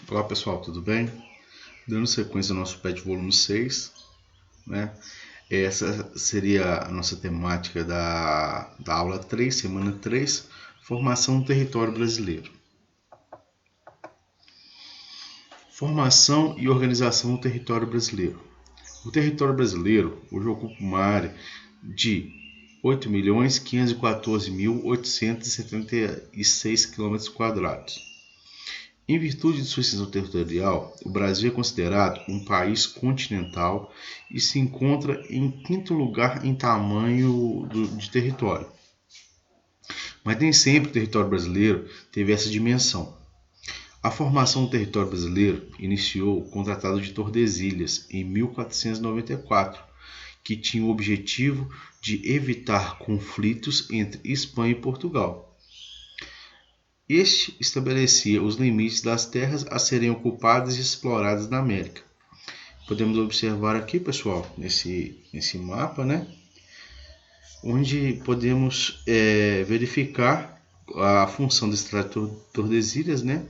Olá pessoal, tudo bem? Dando sequência ao nosso PET volume 6, né? Essa seria a nossa temática da aula 3, semana 3, formação do território brasileiro. Formação e organização do território brasileiro. O território brasileiro hoje ocupa uma área de 8.514.876 km². Em virtude de sua extensão territorial, o Brasil é considerado um país continental e se encontra em quinto lugar em tamanho de território. Mas nem sempre o território brasileiro teve essa dimensão. A formação do território brasileiro iniciou com o Tratado de Tordesilhas, em 1494, que tinha o objetivo de evitar conflitos entre Espanha e Portugal. Este estabelecia os limites das terras a serem ocupadas e exploradas na América. Podemos observar aqui, pessoal, nesse mapa, né? Onde podemos verificar a função desse Tratado de Tordesilhas, né?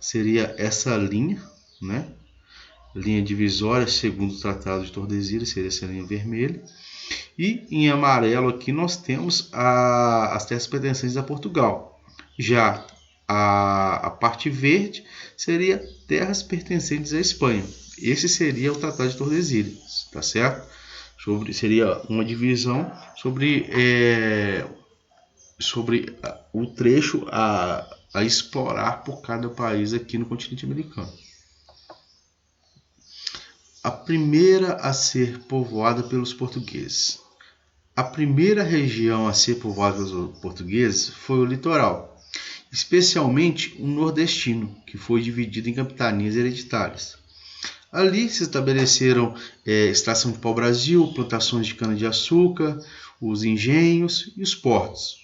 Seria essa linha, né? Linha divisória, segundo o Tratado de Tordesilhas, seria essa linha vermelha. E em amarelo aqui nós temos as terras pertencentes a Portugal. Já a parte verde seria terras pertencentes à Espanha. Esse seria o Tratado de Tordesilhas, tá certo? Seria uma divisão sobre o trecho a explorar por cada país aqui no continente americano. A primeira a ser povoada pelos portugueses. A primeira região a ser povoada pelos portugueses foi o litoral, especialmente o nordestino, que foi dividido em capitanias hereditárias. Ali se estabeleceram extração de pau-brasil, plantações de cana-de-açúcar, os engenhos e os portos.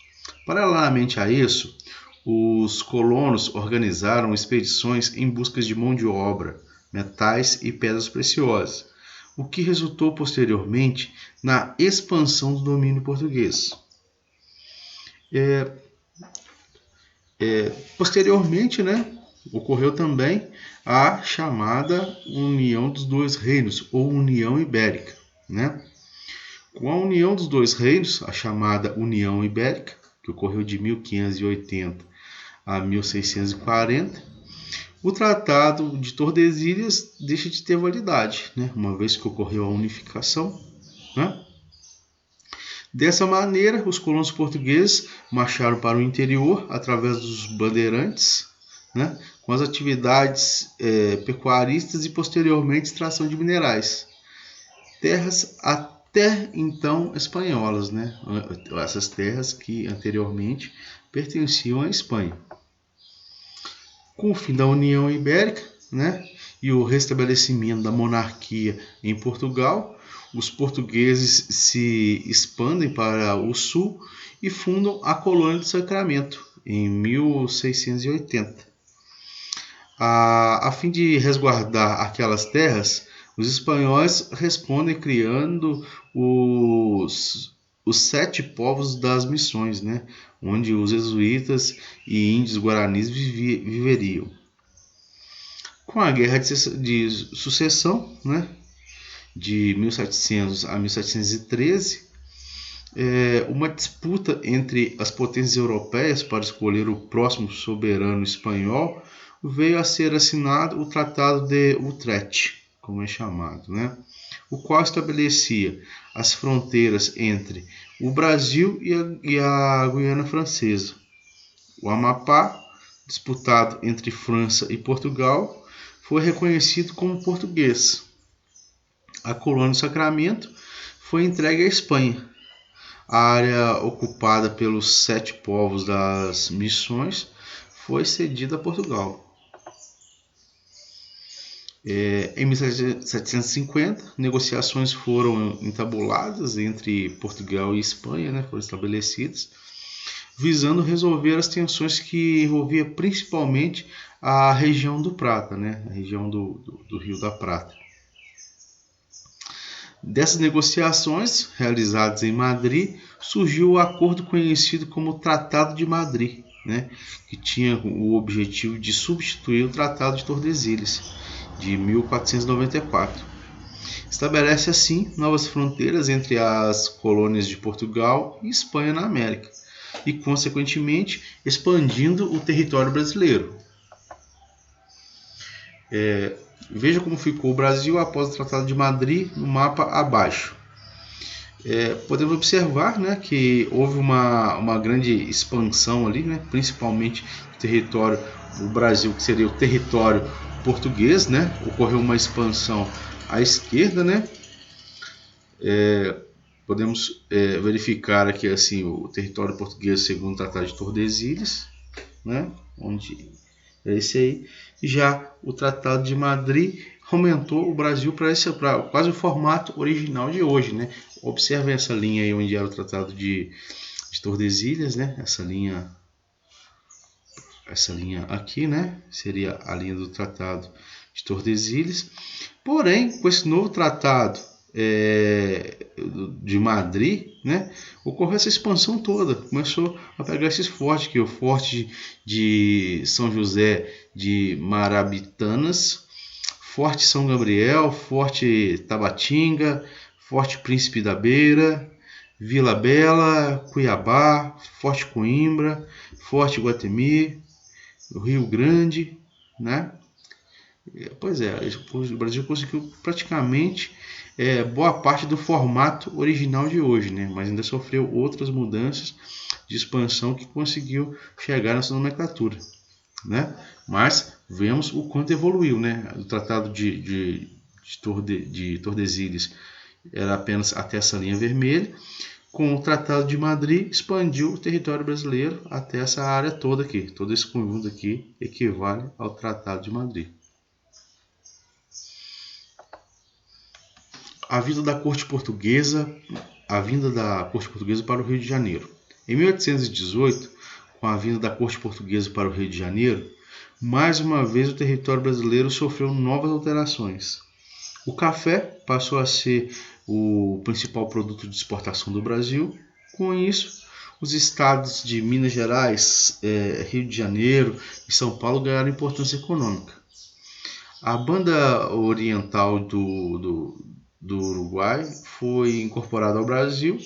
Paralelamente a isso, os colonos organizaram expedições em busca de mão de obra, metais e pedras preciosas, o que resultou posteriormente na expansão do domínio português. Posteriormente, né, ocorreu também a chamada União dos Dois Reinos, ou União Ibérica. Né? Com a União dos Dois Reinos, a chamada União Ibérica, que ocorreu de 1580 a 1640, o Tratado de Tordesilhas deixa de ter validade, né? Uma vez que ocorreu a unificação. Né? Dessa maneira, os colonos portugueses marcharam para o interior através dos bandeirantes, né, com as atividades pecuaristas e posteriormente extração de minerais. Terras até então espanholas, né? Essas terras que anteriormente pertenciam à Espanha. Com o fim da União Ibérica, né, e o restabelecimento da monarquia em Portugal, os portugueses se expandem para o sul e fundam a colônia do Sacramento em 1680. A fim de resguardar aquelas terras, os espanhóis respondem criando os 7 povos das missões, né? Onde os jesuítas e índios guaranis viveriam. Com a Guerra de Sucessão, né? De 1700 a 1713, uma disputa entre as potências europeias para escolher o próximo soberano espanhol, veio a ser assinado o Tratado de Utrecht, como é chamado, né? O qual estabelecia as fronteiras entre o Brasil e a Guiana Francesa. O Amapá, disputado entre França e Portugal, foi reconhecido como português. A colônia do Sacramento foi entregue à Espanha. A área ocupada pelos 7 povos das missões foi cedida a Portugal. Em 1750, negociações foram entabuladas entre Portugal e Espanha, né, foram estabelecidas, visando resolver as tensões que envolviam principalmente a região do Prata, né, a região do Rio da Prata. Dessas negociações, realizadas em Madrid, surgiu o acordo conhecido como Tratado de Madrid, né, que tinha o objetivo de substituir o Tratado de Tordesilhas, de 1494. Estabelece assim novas fronteiras entre as colônias de Portugal e Espanha na América, e, consequentemente, expandindo o território brasileiro. Veja como ficou o Brasil após o Tratado de Madrid no mapa abaixo. Podemos observar, né, que houve uma grande expansão ali, né, principalmente do território do Brasil, que seria o território português, né, ocorreu uma expansão à esquerda, né. Podemos verificar aqui assim o território português segundo o Tratado de Tordesilhas, né, onde é esse aí. Já o Tratado de Madrid aumentou o Brasil para quase o formato original de hoje, né? Observe essa linha aí onde era o Tratado de Tordesilhas, né? Essa linha aqui, né? Seria a linha do Tratado de Tordesilhas. Porém, com esse novo tratado de Madrid, né, ocorreu essa expansão toda, começou a pegar esses fortes, que é o Forte de São José de Marabitanas, Forte São Gabriel, Forte Tabatinga, Forte Príncipe da Beira, Vila Bela, Cuiabá, Forte Coimbra, Forte Guatemi, Rio Grande, né? Pois é, o Brasil conseguiu praticamente boa parte do formato original de hoje, né? Mas ainda sofreu outras mudanças de expansão que conseguiu chegar nessa nomenclatura, né? Mas vemos o quanto evoluiu, né? O Tratado de Tordesilhas era apenas até essa linha vermelha. Com o Tratado de Madrid, expandiu o território brasileiro até essa área toda aqui. Todo esse conjunto aqui equivale ao Tratado de Madrid. A vinda da corte portuguesa para o Rio de Janeiro. Em 1818, com a vinda da corte portuguesa para o Rio de Janeiro, mais uma vez o território brasileiro sofreu novas alterações. O café passou a ser o principal produto de exportação do Brasil. Com isso, os estados de Minas Gerais, Rio de Janeiro e São Paulo ganharam importância econômica. A banda oriental do Uruguai foi incorporada ao Brasil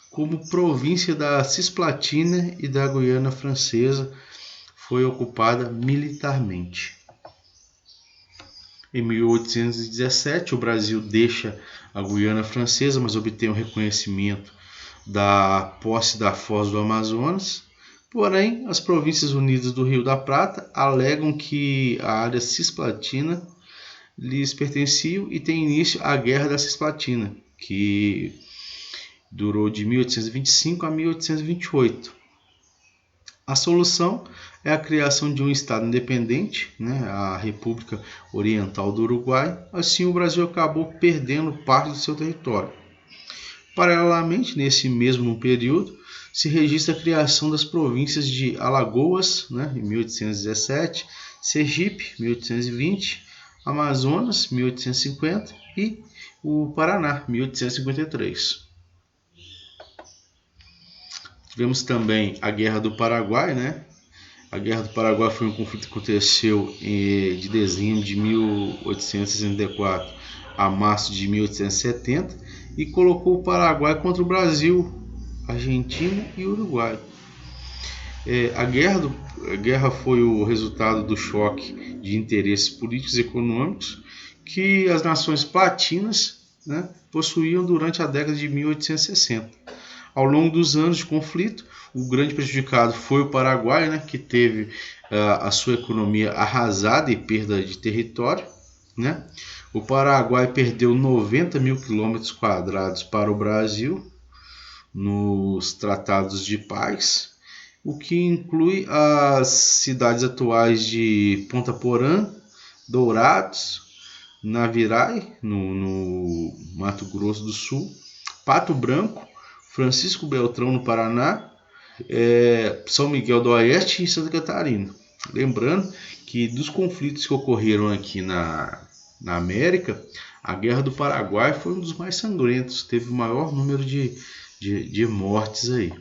como província da Cisplatina, e da Guiana Francesa foi ocupada militarmente. Em 1817, o Brasil deixa a Guiana Francesa, mas obtém o reconhecimento da posse da Foz do Amazonas. Porém, as Províncias Unidas do Rio da Prata alegam que a área cisplatina lhes pertenciam, e tem início a Guerra da Cisplatina, que durou de 1825 a 1828. A solução é a criação de um Estado independente, né, a República Oriental do Uruguai. Assim, o Brasil acabou perdendo parte do seu território. Paralelamente, nesse mesmo período, se registra a criação das províncias de Alagoas, né, em 1817, Sergipe, 1820, Amazonas, 1850 e o Paraná, 1853. Tivemos também a Guerra do Paraguai, né? A Guerra do Paraguai foi um conflito que aconteceu de dezembro de 1864 a março de 1870 e colocou o Paraguai contra o Brasil, Argentina e Uruguai. A guerra foi o resultado do choque de interesses políticos e econômicos que as nações platinas, né, possuíam durante a década de 1860. Ao longo dos anos de conflito, o grande prejudicado foi o Paraguai, né, que teve a sua economia arrasada e perda de território, né? O Paraguai perdeu 90 mil quilômetros quadrados para o Brasil nos tratados de paz, o que inclui as cidades atuais de Ponta Porã, Dourados, Naviraí, no Mato Grosso do Sul, Pato Branco, Francisco Beltrão, no Paraná, São Miguel do Oeste e Santa Catarina. Lembrando que dos conflitos que ocorreram aqui na América, a Guerra do Paraguai foi um dos mais sangrentos, teve o maior número de mortes aí.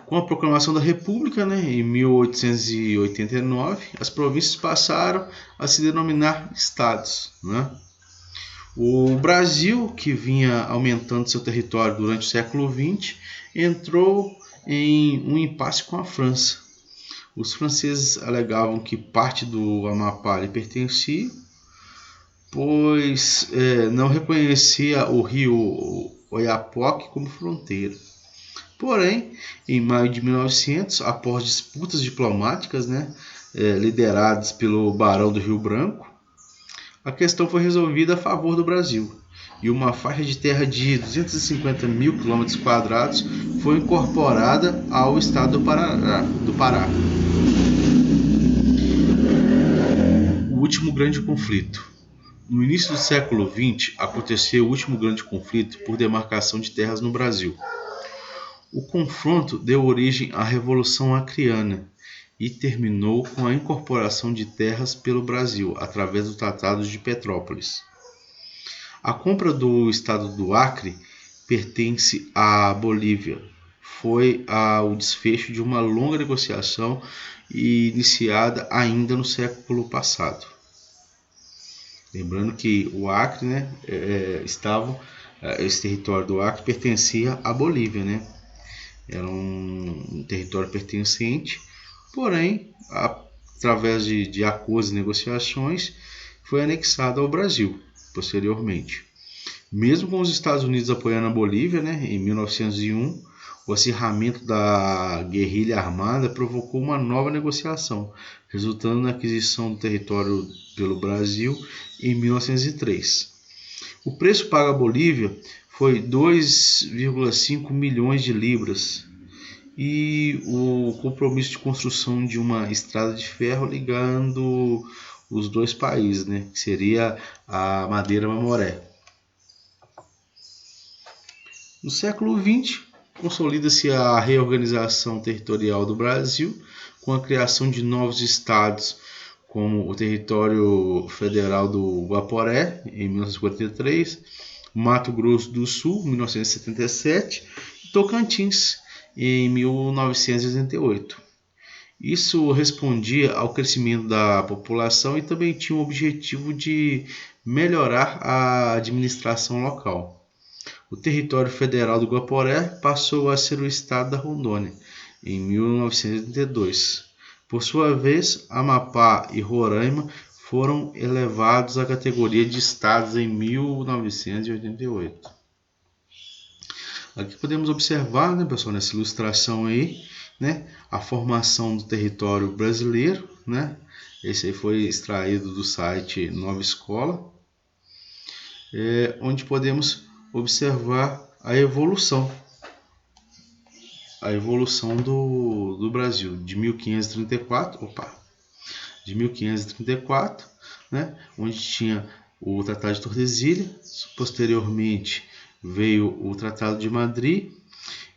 Com a proclamação da República, né, em 1889, as províncias passaram a se denominar estados, né? O Brasil, que vinha aumentando seu território durante o século XX, entrou em um impasse com a França. Os franceses alegavam que parte do Amapá lhe pertencia, pois não reconhecia o rio Oiapoque como fronteira. Porém, em maio de 1900, após disputas diplomáticas, né, lideradas pelo Barão do Rio Branco, a questão foi resolvida a favor do Brasil e uma faixa de terra de 250 mil km² foi incorporada ao estado do Pará. O último grande conflito. No início do século XX, aconteceu o último grande conflito por demarcação de terras no Brasil. O confronto deu origem à Revolução Acreana e terminou com a incorporação de terras pelo Brasil através do Tratado de Petrópolis. A compra do estado do Acre pertence à Bolívia. Foi o desfecho de uma longa negociação iniciada ainda no século passado. Lembrando que o Acre, né, esse território do Acre pertencia à Bolívia, né? Era um território pertencente, porém, através de acordos e negociações, foi anexado ao Brasil posteriormente. Mesmo com os Estados Unidos apoiando a Bolívia, né, em 1901, o acirramento da guerrilha armada provocou uma nova negociação, resultando na aquisição do território pelo Brasil em 1903. O preço pago à Bolívia foi 2,5 milhões de libras e o compromisso de construção de uma estrada de ferro ligando os dois países, né, que seria a Madeira-Mamoré. No século XX, consolida-se a reorganização territorial do Brasil com a criação de novos estados, como o Território Federal do Guaporé, em 1943, Mato Grosso do Sul, 1977, e Tocantins, em 1988. Isso respondia ao crescimento da população e também tinha o objetivo de melhorar a administração local. O território federal do Guaporé passou a ser o estado da Rondônia, em 1982. Por sua vez, Amapá e Roraima foram elevados à categoria de estados em 1988. Aqui podemos observar, né, pessoal, nessa ilustração aí, né, a formação do território brasileiro, né? Esse aí foi extraído do site Nova Escola, onde podemos observar a evolução do Brasil de 1534, né, onde tinha o Tratado de Tordesilhas, posteriormente veio o Tratado de Madrid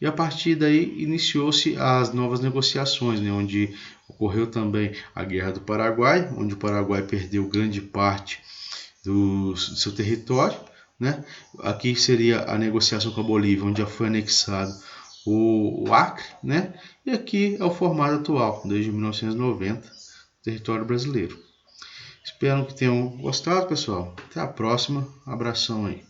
e a partir daí iniciou-se as novas negociações, né, onde ocorreu também a Guerra do Paraguai, onde o Paraguai perdeu grande parte do seu território, né? Aqui seria a negociação com a Bolívia, onde já foi anexado o Acre, né? E aqui é o formato atual, desde 1990, território brasileiro. Espero que tenham gostado, pessoal. Até a próxima. Abração aí.